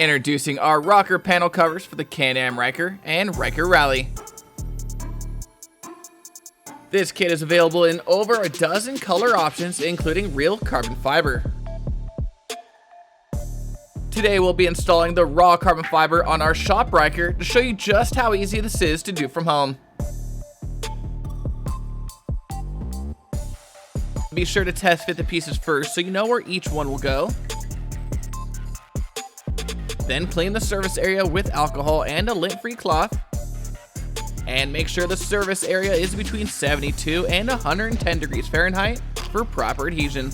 Introducing our rocker panel covers for the Can-Am Ryker and Ryker Rally. This kit is available in over a dozen color options, including real carbon fiber. Today we'll be installing the raw carbon fiber on our shop Ryker to show you just how easy this is to do from home. Be sure to test fit the pieces first so you know where each one will go. Then clean the surface area with alcohol and a lint-free cloth. And make sure the surface area is between 72 and 110 degrees Fahrenheit for proper adhesion.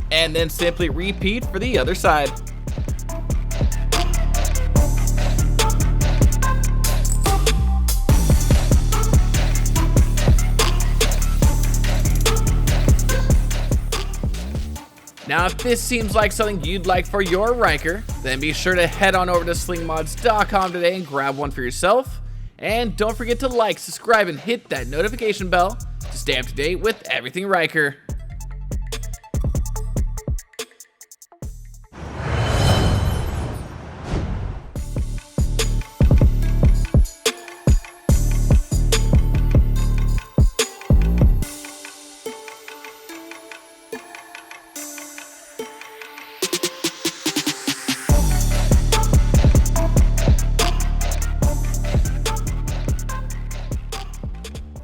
And then simply repeat for the other side. Now, if this seems like something you'd like for your Ryker, then be sure to head on over to slingmods.com today and grab one for yourself. And don't forget to like, subscribe, and hit that notification bell to stay up to date with everything Ryker.